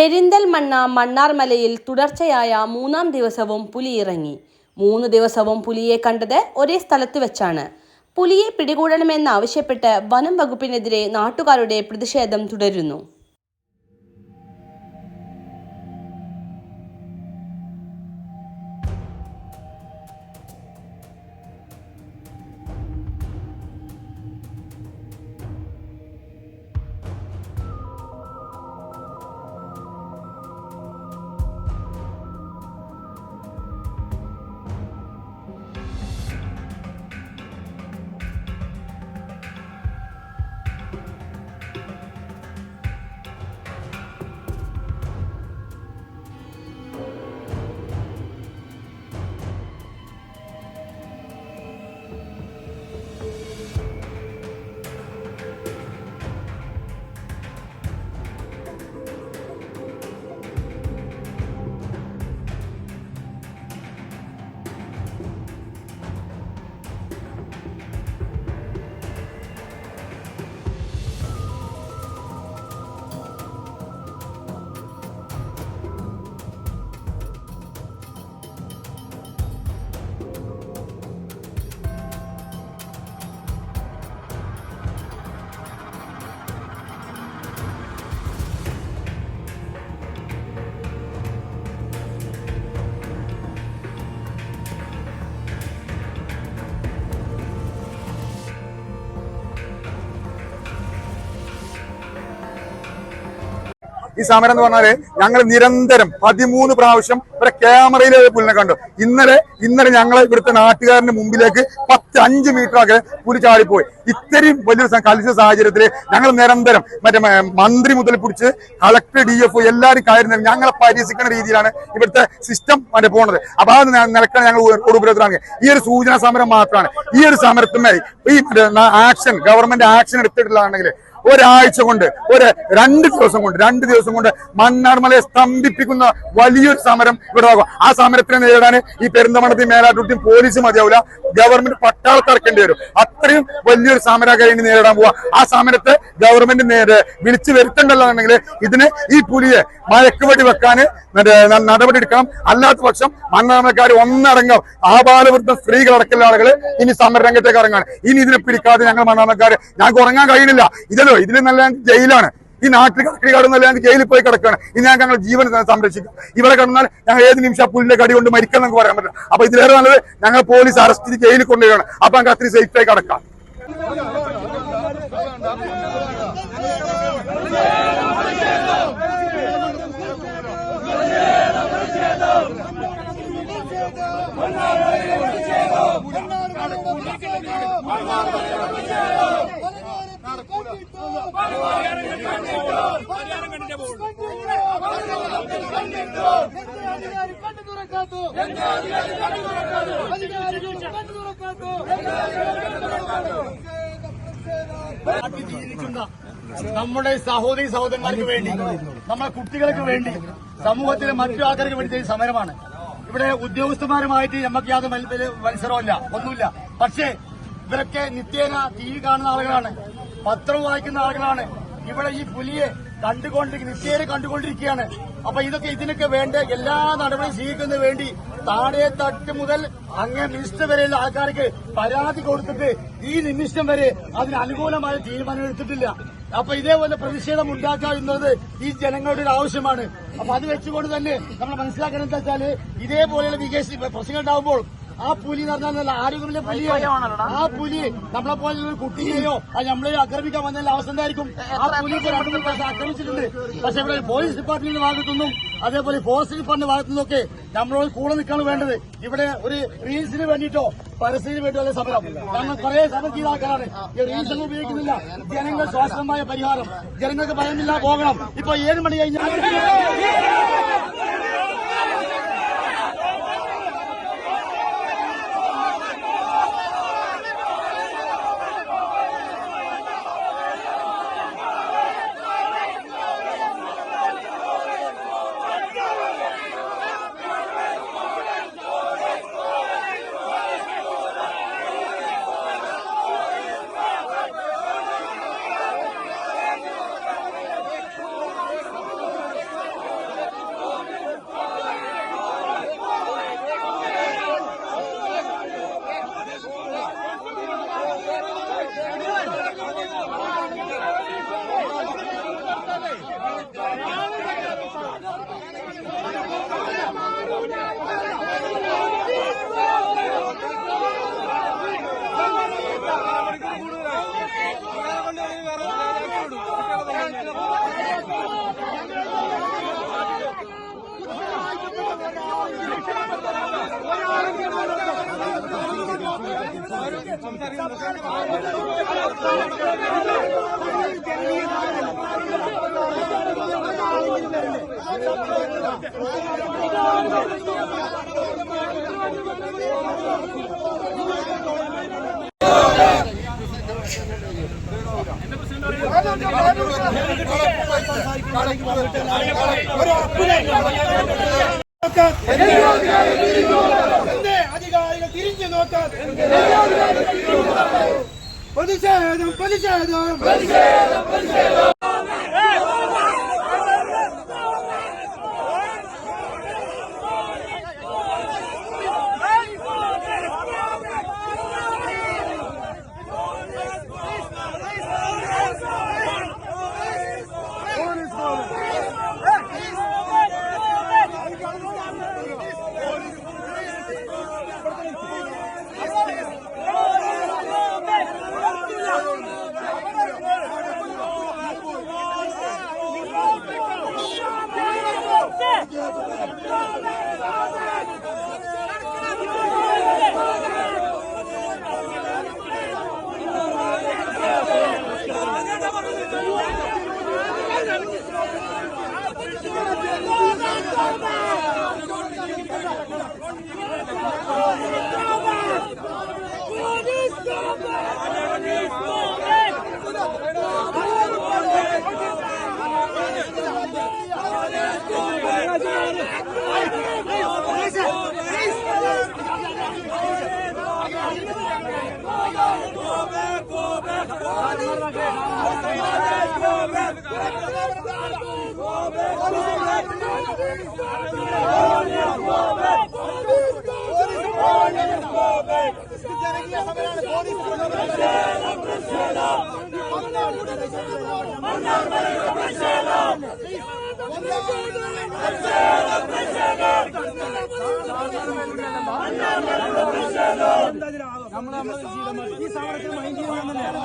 പെരിന്തൽമണ്ണ മണ്ണാർമലയിൽ തുടർച്ചയായ 3-ാം ദിവസവും പുലിയിറങ്ങി. 3 ദിവസവും പുലിയെ കണ്ടത് ഒരേ സ്ഥലത്ത് വെച്ചാണ്. പുലിയെ പിടികൂടണമെന്നാവശ്യപ്പെട്ട് വനം വകുപ്പിനെതിരെ നാട്ടുകാരുടെ പ്രതിഷേധം തുടരുന്നു. ഈ സമരം എന്ന് പറഞ്ഞാല് ഞങ്ങൾ നിരന്തരം 13 പ്രാവശ്യം ഇവിടെ ക്യാമറയിലെ പുലിനെ കണ്ടു. ഇന്നലെ ഞങ്ങൾ ഇവിടുത്തെ നാട്ടുകാരന്റെ മുമ്പിലേക്ക് 5 മീറ്റർ അകലെ പുലി ചാടിപ്പോയി. ഇത്രയും വലിയൊരു കലിച്ച സാഹചര്യത്തിൽ ഞങ്ങൾ നിരന്തരം മന്ത്രി മുതൽ പിടിച്ച് കളക്ടർ DFO എല്ലാവരും കയറുന്നത് ഞങ്ങളെ പരിഹസിക്കുന്ന രീതിയിലാണ് ഇവിടുത്തെ സിസ്റ്റം പോണത്. അപ്പൊ അത് നിലക്കാണ് ഞങ്ങൾ ഉപരോധമാണ്. ഈ ഒരു സൂചനാ സമരം മാത്രമാണ്. ഈ ഒരു സമരത്തിന്മേൽ ഈ ഗവൺമെന്റ് ആക്ഷൻ എടുത്തിട്ടുള്ളതാണെങ്കിൽ ഒരാഴ്ച കൊണ്ട് 2 ദിവസം കൊണ്ട് മണ്ണാർമലയെ സ്തംഭിപ്പിക്കുന്ന വലിയൊരു സമരം ഇവിടെ ആകും. ആ സമരത്തിനെ നേരിടാൻ ഈ പെരിന്തൽമണ്ണ മേലാറ്റൂർക്കും പോലീസ് മതിയാവില്ല, ഗവൺമെന്റ് പട്ടാളത്ത് ഇറക്കേണ്ടി വരും. അത്രയും വലിയൊരു സമരം കഴിഞ്ഞ് നേരിടാൻ പോവാ. ആ സമരത്തെ ഗവൺമെന്റ് വിളിച്ചു വരുത്തണ്ടല്ലോന്നുണ്ടെങ്കിൽ ഇതിന് ഈ പുലിയെ മയക്കുവെടി വെക്കാന് നടപടി എടുക്കണം. അല്ലാത്ത പക്ഷം മണ്ണാർമലക്കാർ ഒന്നടങ്കം ആബാലവൃദ്ധ സ്ത്രീകളടക്കമുള്ള ആളുകൾ ഇനി സമരരംഗത്തേക്ക് ഇറങ്ങാണ്. ഇനി ഇതിനെ പിടിക്കാതെ ഞങ്ങൾ മണ്ണാർമലക്കാർ ഞങ്ങൾക്ക് ഉറങ്ങാൻ കഴിയുന്നില്ല. ഇതിൽ നല്ല ജയിലാണ്. ഈ നാട്ടിൽ കടന്നല്ല ഞങ്ങൾക്ക് ജയിലിൽ പോയി കിടക്കുകയാണ്. ഇനി ഞങ്ങൾ ജീവൻ സംരക്ഷിക്കും. ഇവിടെ കിടന്നാൽ ഞങ്ങൾ ഏത് നിമിഷം പുല്ലിന്റെ കടി കൊണ്ട് മരിക്കാൻ നമുക്ക് പറയാൻ പറ്റില്ല. അപ്പൊ ഇതിലേറെ നല്ലത് ഞങ്ങൾ പോലീസ് അറസ്റ്റ് ചെയ്ത് ജയിലിൽ കൊണ്ടുവരികയാണ്. അപ്പൊ ഞങ്ങൾക്ക് അത്രയും സേഫായി കിടക്കാം. നമ്മുടെ സഹോദരന്മാർക്ക് വേണ്ടി, നമ്മുടെ കുട്ടികൾക്ക് വേണ്ടി, സമൂഹത്തിലെ മറ്റു ആൾക്കാർക്ക് വേണ്ടി സമരമാണ്. ഇവിടെ ഉദ്യോഗസ്ഥന്മാരുമായിട്ട് നമുക്ക് യാതൊരു മത്സരമല്ല, ഒന്നുമില്ല. പക്ഷേ ഇവരൊക്കെ നിത്യേന TV കാണുന്ന ആളുകളാണ്, പത്രം വായിക്കുന്ന ആളുകളാണ്. ഇവിടെ ഈ പുലിയെ നിത്യേന കണ്ടുകൊണ്ടിരിക്കുകയാണ്. അപ്പൊ ഇതിനൊക്കെ വേണ്ട എല്ലാ നടപടിയും സ്വീകരിക്കുന്നതിന് വേണ്ടി താഴെ തട്ട് മുതൽ അങ്ങേ മിനിസ്റ്റർ വരെയുള്ള ആൾക്കാർക്ക് പരാതി കൊടുത്തിട്ട് ഈ നിമിഷം വരെ അതിന് അനുകൂലമായ തീരുമാനം എടുത്തിട്ടില്ല. അപ്പൊ ഇതേപോലെ പ്രതിഷേധം ഉണ്ടാക്കുക എന്നത് ഈ ജനങ്ങളുടെ ഒരു ആവശ്യമാണ്. അപ്പൊ അത് വെച്ചുകൊണ്ട് തന്നെ നമ്മൾ മനസ്സിലാക്കണം എന്താ വെച്ചാല് ഇതേപോലെയുള്ള പ്രശ്നങ്ങൾ ഉണ്ടാകുമ്പോൾ ആ പുലി എന്ന് പറഞ്ഞാൽ ആരോഗ്യമില്ല പുലിയാണ്. ആ പുലി നമ്മളെ പോലെ ഒരു കുട്ടിയെയോ നമ്മളെ ആക്രമിക്കാൻ വന്നതിന്റെ അവസ്ഥ എന്തായിരിക്കും? ആ പുലി 2-3 പ്രാവശ്യം ആക്രമിച്ചിട്ടുണ്ട്. പക്ഷെ ഇവിടെ പോലീസ് ഡിപ്പാർട്ട്മെന്റിന്റെ ഭാഗത്തുനിന്നും അതേപോലെ ഫോറസ്റ്റ് ഡിപ്പാർട്ട്മെന്റ് ഭാഗത്തുനിന്നൊക്കെ നമ്മളോട് കൂടെ നിൽക്കാണ് വേണ്ടത്. ഇവിടെ ഒരു റീൽസിന് വേണ്ടിയിട്ടോ പരസ്യത്തിന് വേണ്ടിയുള്ള സമരം ഞങ്ങൾ കുറെ സമരം ചെയ്ത ആൾക്കാരാണ്. ഈ റീൽസ് ഒന്നും ഉപയോഗിക്കുന്നില്ല. ജനങ്ങൾ ശാശ്വതമായ പരിഹാരം, ജനങ്ങൾക്ക് ഭയമില്ല പോകണം. ഇപ്പൊ 7 മണി കഴിഞ്ഞാൽ അധികാരികൾ തിരിഞ്ഞു നോക്കാൻ പ്രതിഷേധം പ്രതിഷേധം പ്രതിഷേധം. നമ്മൾ ഈ സമരത്തിന് മൈൻഡ് ചെയ്യുന്നതന്നെയാണ്.